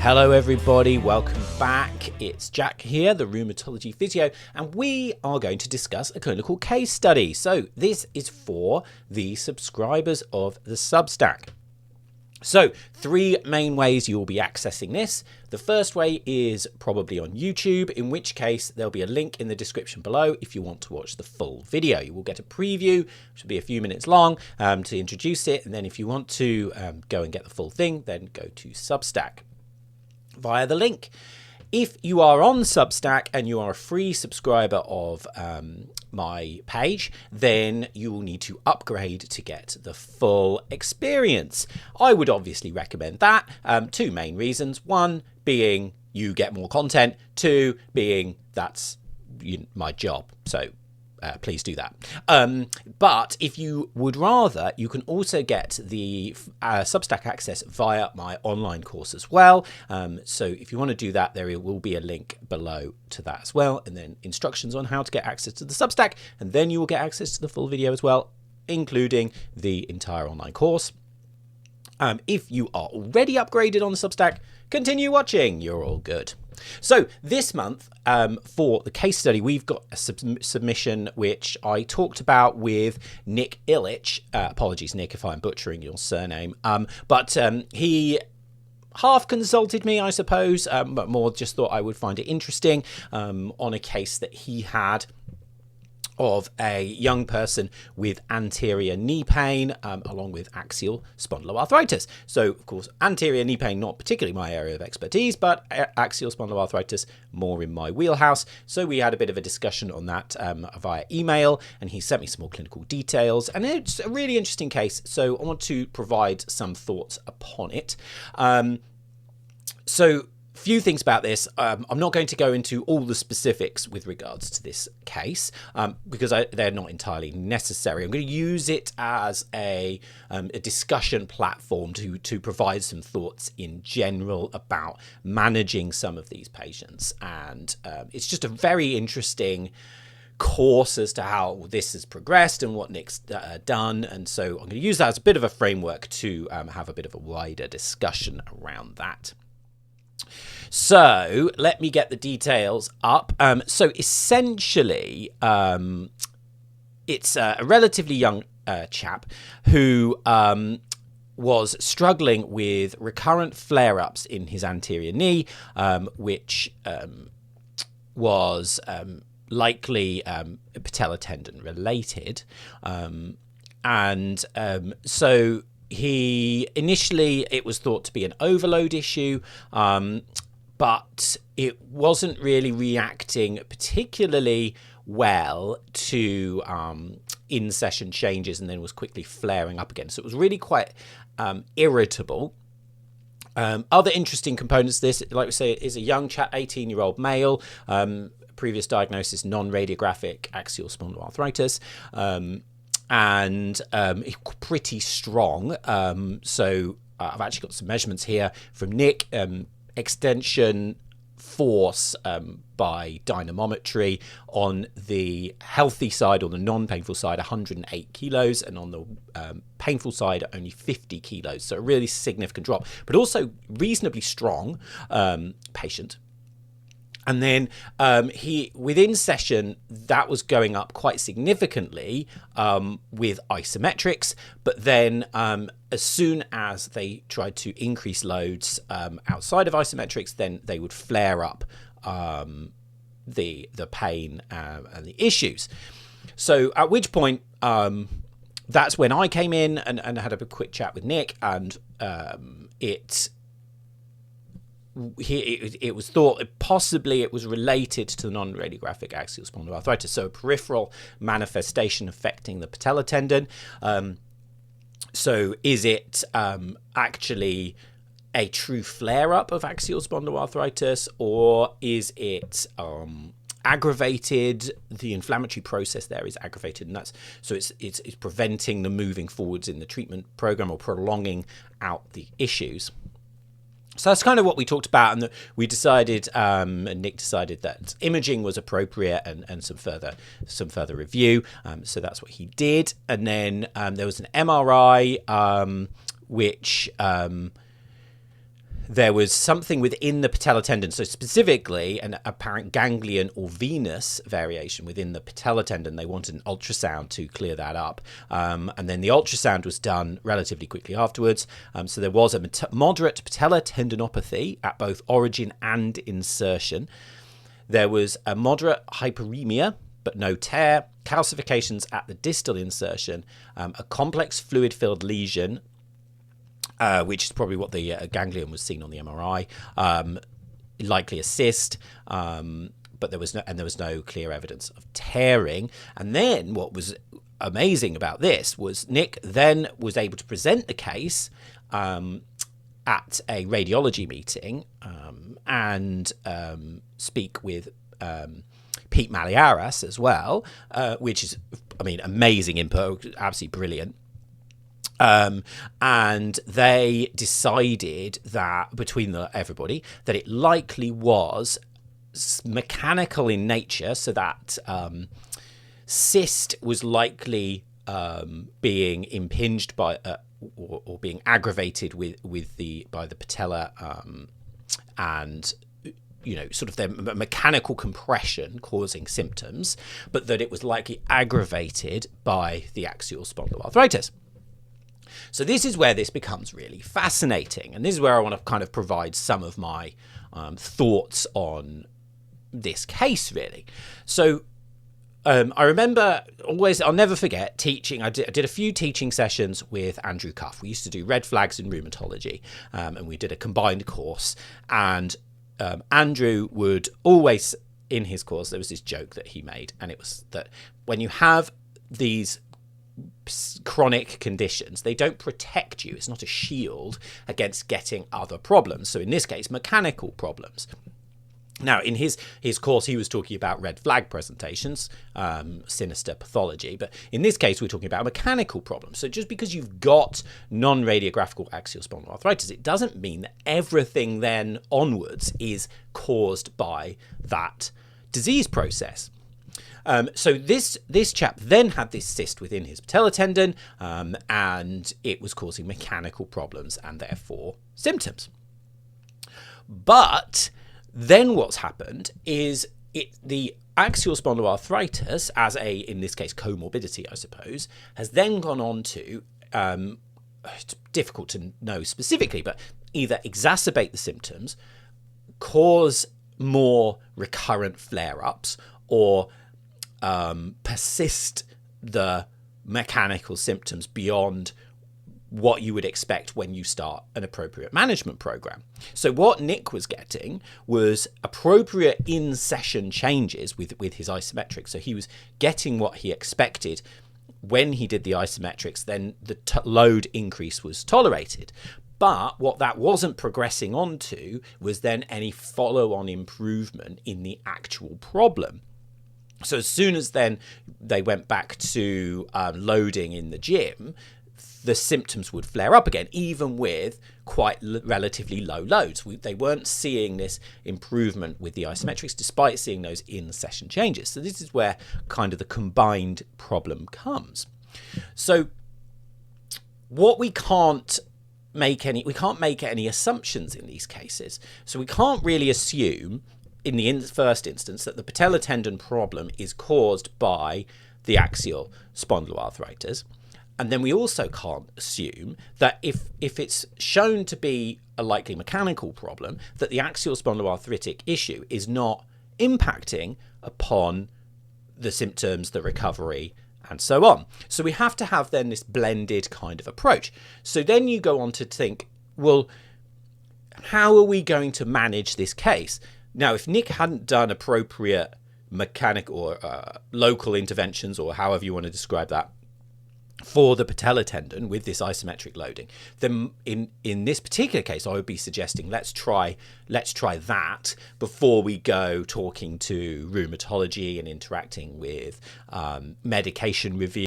Hello everybody, welcome back. It's Jack here, the Rheumatology Physio, and we are going to discuss a clinical case study. So this is for the subscribers of the Substack. So, three main ways you will be accessing this. The first way is probably on YouTube, in which case there'll be a link in the description below if you want to watch the full video. You will get a preview, which will be a few minutes long, to introduce it, and then if you want to go and get the full thing, then go to Substack via the link. If you are on Substack and you are a free subscriber of my page, then you will need to upgrade to get the full experience. I would obviously recommend that. Two main reasons. One being you get more content. Two being that's my job. So please do that. But if you would rather, you can also get the Substack access via my online course as well. So if you want to do that, there will be a link below to that as well. And then instructions on how to get access to the Substack. And then you will get access to the full video as well, including the entire online course. If you are already upgraded on the Substack, continue watching. You're all good. So this month, for the case study, we've got a submission which I talked about with Nick Ilic. Apologies, Nick, if I'm butchering your surname. But he half consulted me, I suppose, but more just thought I would find it interesting on a case that he had of a young person with anterior knee pain along with axial spondyloarthritis. So, of course, anterior knee pain, not particularly my area of expertise, but axial spondyloarthritis, more in my wheelhouse. So we had a bit of a discussion on that via email, and he sent me some more clinical details, and it's a really interesting case. So I want to provide some thoughts upon it. Few things about this. I'm not going to go into all the specifics with regards to this case because they're not entirely necessary. I'm going to use it as a discussion platform to provide some thoughts in general about managing some of these patients. And it's just a very interesting course as to how this has progressed and what Nick's done. And so I'm going to use that as a bit of a framework to have a bit of a wider discussion around that. So let me get the details up. So essentially, it's a relatively young chap who was struggling with recurrent flare-ups in his anterior knee, which was likely Patella tendon related. So he initially, it was thought to be an overload issue, but it wasn't really reacting particularly well to in-session changes, and then was quickly flaring up again. So it was really quite irritable. Other interesting components to this, like we say, is a young chap, 18-year-old male, previous diagnosis, non-radiographic axial spondyloarthritis, and pretty strong. So I've actually got some measurements here from Nick. Extension force by dynamometry on the healthy side, or the non-painful side, 108 kilos, and on the painful side, only 50 kilos. So a really significant drop, but also reasonably strong patient. And then he, within session, that was going up quite significantly with isometrics. But then as soon as they tried to increase loads outside of isometrics, then they would flare up the pain and the issues. So at which point, that's when I came in and had a quick chat with Nick, and it was thought possibly it was related to the non-radiographic axial spondyloarthritis, so a peripheral manifestation affecting the patella tendon. So is it actually a true flare-up of axial spondyloarthritis, or is it aggravated? The inflammatory process there is aggravated, and that's so it's preventing the moving forwards in the treatment program, or prolonging out the issues. So that's kind of what we talked about, and we decided, and Nick decided, that imaging was appropriate and some further review. So that's what he did, and then there was an MRI, which there was something within the patella tendon, so specifically an apparent ganglion or venous variation within the patella tendon. They wanted an ultrasound to clear that up, and then the ultrasound was done relatively quickly afterwards. So there was a moderate patella tendinopathy at both origin and insertion. There was a moderate hyperemia, but no tear, calcifications at the distal insertion, a complex fluid-filled lesion, which is probably what the ganglion was seen on the MRI, likely a cyst, but there was no clear evidence of tearing. And then what was amazing about this was Nick then was able to present the case at a radiology meeting and speak with Pete Maliaras as well, which is, amazing input, absolutely brilliant. And they decided that between everybody that it likely was mechanical in nature, so that cyst was likely being impinged by or being aggravated by the patella and sort of their mechanical compression causing symptoms, but that it was likely aggravated by the axial spondyloarthritis. So this is where this becomes really fascinating, and this is where I want to kind of provide some of my thoughts on this case, really. So I remember I'll never forget teaching. I did a few teaching sessions with Andrew Cuff. We used to do red flags in rheumatology, and we did a combined course, and Andrew would always, in his course, there was this joke that he made, and it was that when you have these chronic conditions, they don't protect you. It's not a shield against getting other problems. So in this case, mechanical problems. Now, in his course, he was talking about red flag presentations, sinister pathology. But in this case, we're talking about mechanical problems. So just because you've got non-radiographical axial spondyloarthritis, it doesn't mean that everything then onwards is caused by that disease process. So this chap then had this cyst within his patella tendon, and it was causing mechanical problems and therefore symptoms. But then what's happened is the axial spondyloarthritis, as in this case, comorbidity, I suppose, has then gone on to, it's difficult to know specifically, but either exacerbate the symptoms, cause more recurrent flare-ups, or persist the mechanical symptoms beyond what you would expect when you start an appropriate management program. So what Nick was getting was appropriate in-session changes with his isometrics. So he was getting what he expected when he did the isometrics, then the load increase was tolerated. But what that wasn't progressing onto was then any follow-on improvement in the actual problem. So as soon as then they went back to loading in the gym, the symptoms would flare up again, even with quite relatively low loads. They weren't seeing this improvement with the isometrics, despite seeing those in-session changes. So this is where kind of the combined problem comes. So what we can't make any assumptions in these cases. So we can't really assume in the first instance that the patella tendon problem is caused by the axial spondyloarthritis. And then we also can't assume that if it's shown to be a likely mechanical problem, that the axial spondyloarthritic issue is not impacting upon the symptoms, the recovery, and so on. So we have to have then this blended kind of approach. So then you go on to think, well, how are we going to manage this case? Now, if Nick hadn't done appropriate mechanical or local interventions, or however you want to describe that, for the patella tendon with this isometric loading, then in this particular case, I would be suggesting let's try that before we go talking to rheumatology and interacting with medication review